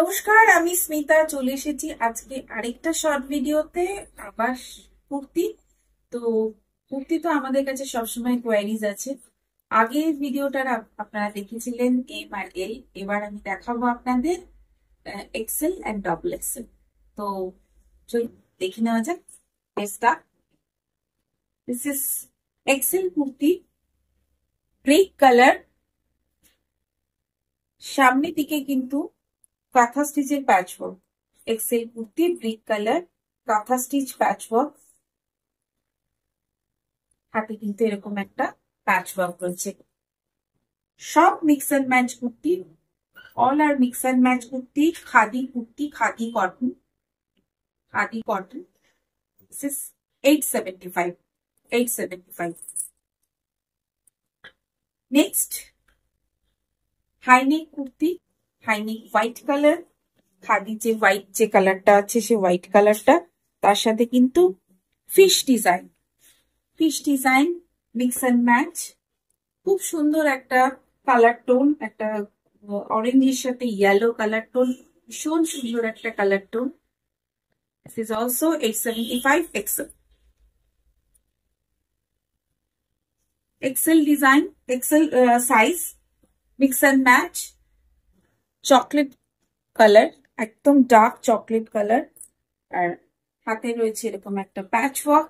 নমস্কার, আমি স্মিতা চলে এসেছি আজকে আরেকটা শর্ট ভিডিওতে। আবার কুর্তি। তো কুর্তি তো আমাদের কাছে সবসময় কোয়ারিজ আছে। আগের ভিডিওটা আপনারা দেখেছিলেন এম আর এল, এবার আমি দেখাবো আপনাদের এক্সেল এন্ড ডবল এক্সেল। তো চলুন দেখে নেওয়া যাক। This is Excel kurti, brick colour. সামনের দিকে কিন্তু কাঁথা স্টিচের patchwork. Excel kurti, brick colour, কাঁথা স্টিচ প্যাচওয়ার্ক। হাতে কিন্তু এরকম একটা প্যাচওয়ার্ক রয়েছে। সব mix and match kurti, all R mix and match kurti. Khadi kurti, khadi cotton, khadi cotton. This is 875, 875। Next high neck kurti, high neck white colour. Khadi যে হোয়াইট যে কালারটা আছে সে হোয়াইট কালারটা, তার সাথে কিন্তু fish design, fish design mix and match. খুব সুন্দর একটা কালার টোন, একটা অরেঞ্জের সাথে ইয়েলো কালার টোন, ভীষণ সুন্দর একটা colour tone. This is also 875 XL. XL design, XL size, mix and match, chocolate colour, একদম ডার্ক চকলেট কালার। আর হাতে রয়েছে এরকম একটা patchwork,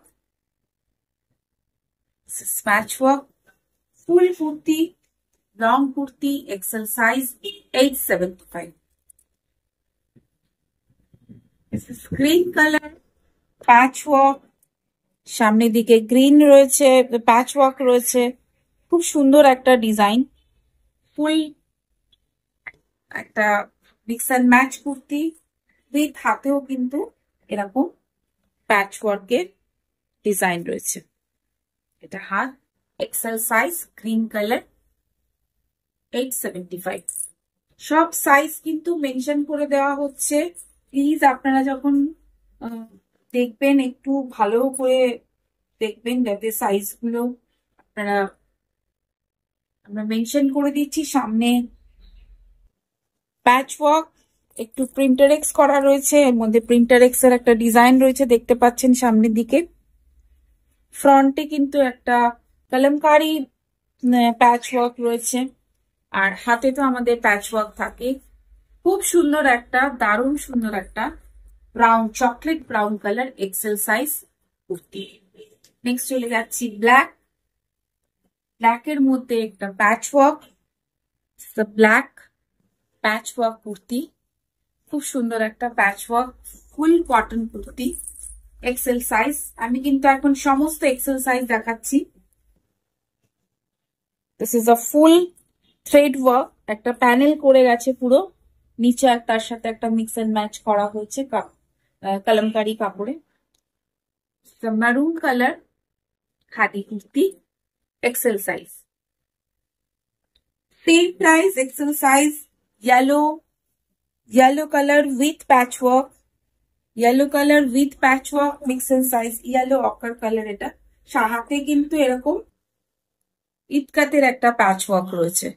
patchwork. Full kurti, long kurti, XL size, 875। Green colour, patchwork. সামনের দিকে গ্রিন রয়েছে, প্যাচওয়ার্ক রয়েছে। খুব সুন্দর একটা ডিজাইন। ফুল একটা mix and match kurti, with হাতেও কিন্তু এরকম প্যাচওয়ার্কের ডিজাইন রয়েছে। এটা হাত, এক্সেল সাইজ, গ্রিন কালার, 875। সব সাইজ কিন্তু মেনশন করে দেওয়া হচ্ছে। প্লিজ আপনারা যখন দেখবেন একটু ভালো করে দেখবেন, যাতে সাইজ গুলো আমরা মেনশন করে দিচ্ছি। সামনে প্যাচওয়ার্ক, একটু প্রিন্টারেক্স করা রয়েছে, এর মধ্যে প্রিন্টারেক্স এর একটা ডিজাইন রয়েছে দেখতে পাচ্ছেন সামনের দিকে। ফ্রন্টে কিন্তু একটা কলমকারি প্যাচওয়ার্ক রয়েছে, আর হাতে তো আমাদের প্যাচওয়ার্ক থাকে। খুব সুন্দর একটা, দারুণ সুন্দর একটা brown, chocolate brown colour XL size kurti. Next চলে যাচ্ছি ব্ল্যাক। ব্ল্যাকের মধ্যে একটা প্যাচওয়ার্ক, ব্ল্যাক প্যাচওয়ার্ক কুর্তি। খুব সুন্দর একটা প্যাচওয়ার্ক ফুল কটন কুর্তি, এক্সেল সাইজ। আমি কিন্তু এখন সমস্ত এক্সেল সাইজ দেখাচ্ছি। This is a full thread work, একটা প্যানেল করে গেছে পুরো নিচে, আর তার সাথে একটা মিক্স এন্ড ম্যাচ করা হয়েছে কলমকারি কাপড়ে। মারুন colour khadi kurti, XL size. Same price, XL size. yellow color with patchwork, yellow color with patchwork, mix and size, yellow ochre color। এটা হাতে কিন্তু এরকম ইটকাতের একটা প্যাচওয়ার্ক রয়েছে।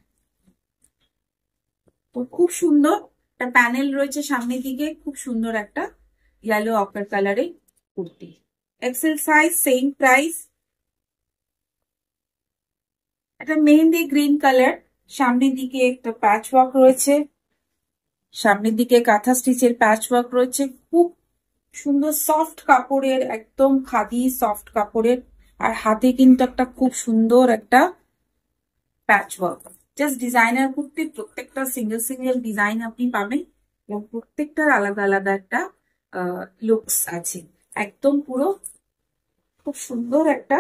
তো খুব সুন্দর একটা প্যানেল রয়েছে সামনের দিকে, খুব সুন্দর একটা ইয়েলো অকার কালারের kurti, XL size, same price. একটা মেহেন্দি গ্রিন কালার, সামনের দিকে একটা প্যাচওয়ার্ক রয়েছে, সামনের দিকে কাঁথা স্টিচের প্যাচওয়ার্ক রয়েছে। খুব সুন্দর সফট কাপড়ের, একদম খাদি সফট কাপড়ের, আর হাতে কিন্তু একটা খুব সুন্দর একটা প্যাচওয়ার্ক। জাস্ট ডিজাইনার কুর্তি, প্রত্যেকটা সিঙ্গেল সিঙ্গেল ডিজাইন আপনি পাবেন এবং প্রত্যেকটার আলাদা আলাদা একটা লুকস আছে। একদম পুরো খুব সুন্দর একটা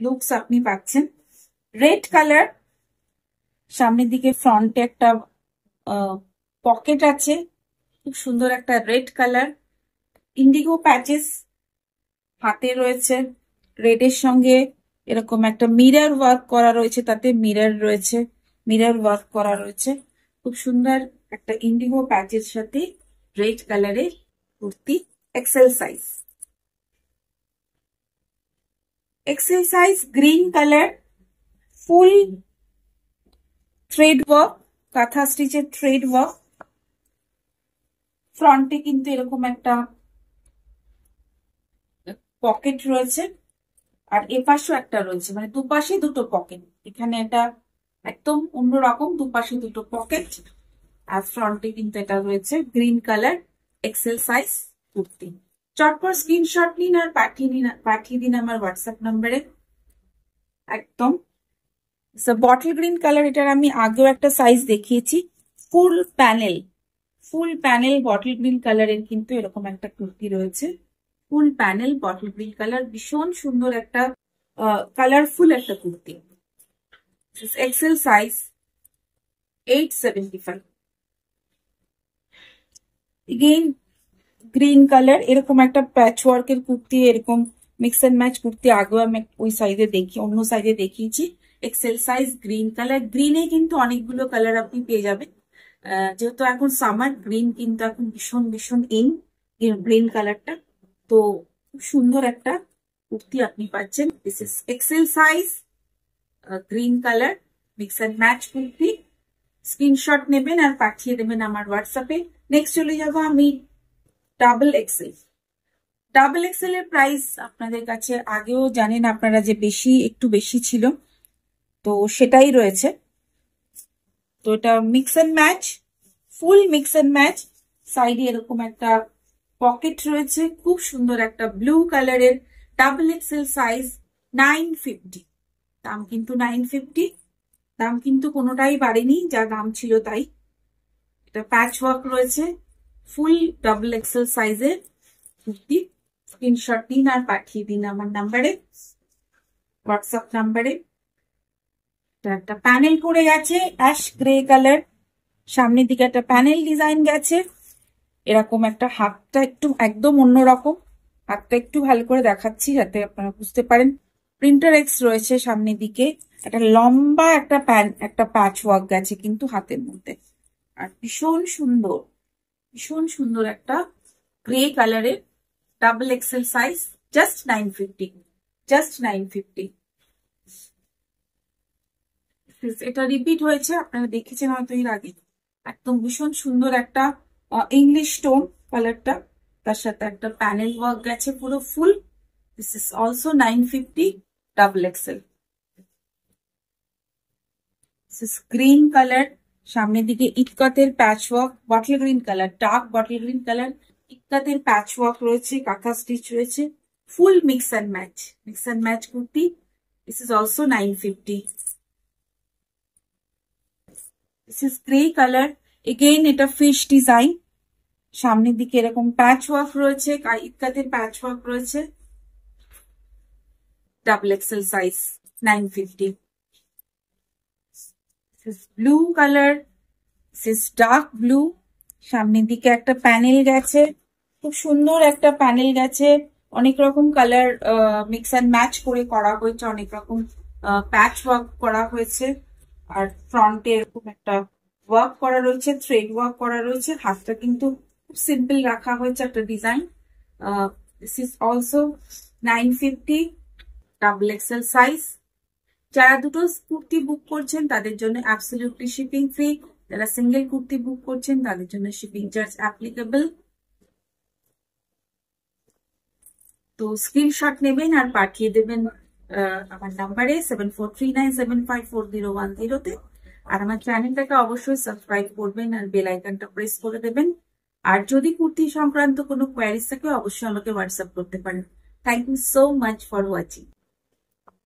লুকস আপনি পাচ্ছেন। রেড কালার, সামনের দিকে ফ্রন্টে একটা পকেট আছে, খুব সুন্দর একটা রেড কালার। ইন্ডিগো প্যাচেস হাতে রয়েছে, রেডের সঙ্গে এরকম একটা মিরর ওয়ার্ক করা রয়েছে, তাতে মিরর রয়েছে, মিরর ওয়ার্ক করা রয়েছে। খুব সুন্দর একটা ইন্ডিগো প্যাচের সাথে রেড কালারের kurti, XL size. XL size, green colour, full thread work, kantha স্টিচের থ্রেড ওয়ার্ক, ফ্রন্টে কিন্তু এরকম একটা পকেট রয়েছে, আর এপাশেও একটা রয়েছে, মানে দুপাশে দুটো পকেট। এখানে এটা একদম অন্যরকম, দুপাশে দুটো পকেট। আর ফ্রন্টে কিন্তু এটা রয়েছে green colour XL size kurti. চটপট স্ক্রিনশট নিন আর পাঠিয়ে দিন আমার হোয়াটসঅ্যাপ নাম্বারে। একদম বটল গ্রিন কালার, এটার আমি আগেও একটা সাইজ দেখিয়েছি। ফুল প্যানেল বটল গ্রিন কালারের কিন্তু এরকম একটা কুর্তি রয়েছে। ফুল প্যানেল বটল গ্রিন কালার, ভীষণ সুন্দর একটা কালারফুল একটা kurti. XL size 875। Again green colour, এরকম একটা প্যাচ ওয়ার্কের কুর্তি, এরকম মিক্স এন্ড ম্যাচ কুর্তি আগেও আমি ওই সাইজে অন্য সাইজে দেখিয়েছি। XL size green colour. গ্রিনে কিন্তু অনেকগুলো কালার আপনি পেয়ে যাবেন, যেহেতু এখন সামার, গ্রিন কিন্তু এখন ভীষণ ভীষণ ইন গ্রিন কালারটা। তো খুব সুন্দর একটা কুর্তি আপনি পাচ্ছেন। This is XL size green colour mix and match kurti. Screenshot নেবেন আর পাঠিয়ে দেবেন আমার হোয়াটসঅ্যাপে। নেক্সট চলে যাবো আমি ডাবল এক্সেল। ডাবল এক্সেল এর প্রাইস আপনাদের কাছে আগেও জানেন আপনারা যে একটু বেশি ছিল, তো সেটাই রয়েছে। তো এটা mix and match, full mix and match. সাইডে এরকম একটা পকেট রয়েছে, খুব সুন্দর একটা ব্লু কালারের ডাবল এক্সেল সাইজ 950। দাম কিন্তু 950, দাম কিন্তু কোনোটাই বাড়েনি, যা দাম ছিল তাই। এটা প্যাচ ওয়ার্ক রয়েছে, ফুল ডাবল এক্সেল সাইজের কুর্তি। স্ক্রিনশট দিন আর পাঠিয়ে দিন আমার নাম্বারে, হোয়াটসঅ্যাপ নাম্বারে। একটা প্যানেল করে গেছে অ্যাশ গ্রে কালার, সামনের দিকে একটা প্যানেল ডিজাইন গেছে। এরকম একটা হাতটা একটু একদম অন্যরকম, হাতটা একটু ভালো করে দেখাচ্ছি যাতে আপনারা বুঝতে পারেন। প্রিন্টার এক্স রয়েছে সামনের দিকে, একটা লম্বা একটা প্যাচ ওয়ার্ক গেছে কিন্তু হাতের মধ্যে। আর ভীষণ সুন্দর একটা গ্রে কালারের ডাবল এক্সেল সাইজ, জাস্ট 950। এটা রিপিট হয়েছে, আপনারা দেখেছেন হয়তো এর আগে। একদম ভীষণ সুন্দর একটা ইংলিশ টোন কালারটা, তার সাথে একটা প্যানেল ওয়ার্ক গেছে পুরো full. This is also 950 double XL. Green colour, সামনের দিকে ইটকাতের patch work, bottle green colour, dark bottle green colour, ইটকাতের প্যাচ ওয়ার্ক রয়েছে, কাঁথা স্টিচ রয়েছে, full mix and match kurti. This is also 950। This is grey colour, again এটা fish design, সামনের দিকে এরকম প্যাচ ওয়ার্ক রয়েছে, ইটকাতের প্যাচ ওয়ার্ক রয়েছে, double XL size 950। Blue colour, dark blue, সামনের দিকে একটা প্যানেল গেছে, খুব সুন্দর একটা প্যানেল গেছে। অনেক রকম কালার মিক্স অ্যান্ড ম্যাচ করে করা হয়েছে, অনেক রকম প্যাচ ওয়ার্ক করা হয়েছে। আর ফ্রন্টে এরকম একটা ওয়ার্ক করা রয়েছে, থ্রেড ওয়ার্ক করা রয়েছে। হাতটা কিন্তু খুব সিম্পল রাখা হয়েছে একটা design. This is also 950 double XL size. যারা দুটো কুর্তি বুক করছেন তাদের জন্য অ্যাবসলিউটলি শিপিং ফ্রি, যারা সিঙ্গেল কুর্তি বুক করছেন তাদের জন্য শিপিং চার্জ অ্যাপ্লিকেবল। তো স্ক্রিনশট নেবেন আর পাঠিয়ে দেবেন আমার নাম্বারে 7439754010-তে। আর আমার চ্যানেলটাকে অবশ্যই সাবস্ক্রাইব করবেন আর বেল আইকনটা প্রেস করে দেবেন। আর যদি কুর্তি সংক্রান্ত কোনো কোয়ারিজ থাকে অবশ্যই আমাকে হোয়াটসঅ্যাপ করতে পারেন। Thank you so much for watching.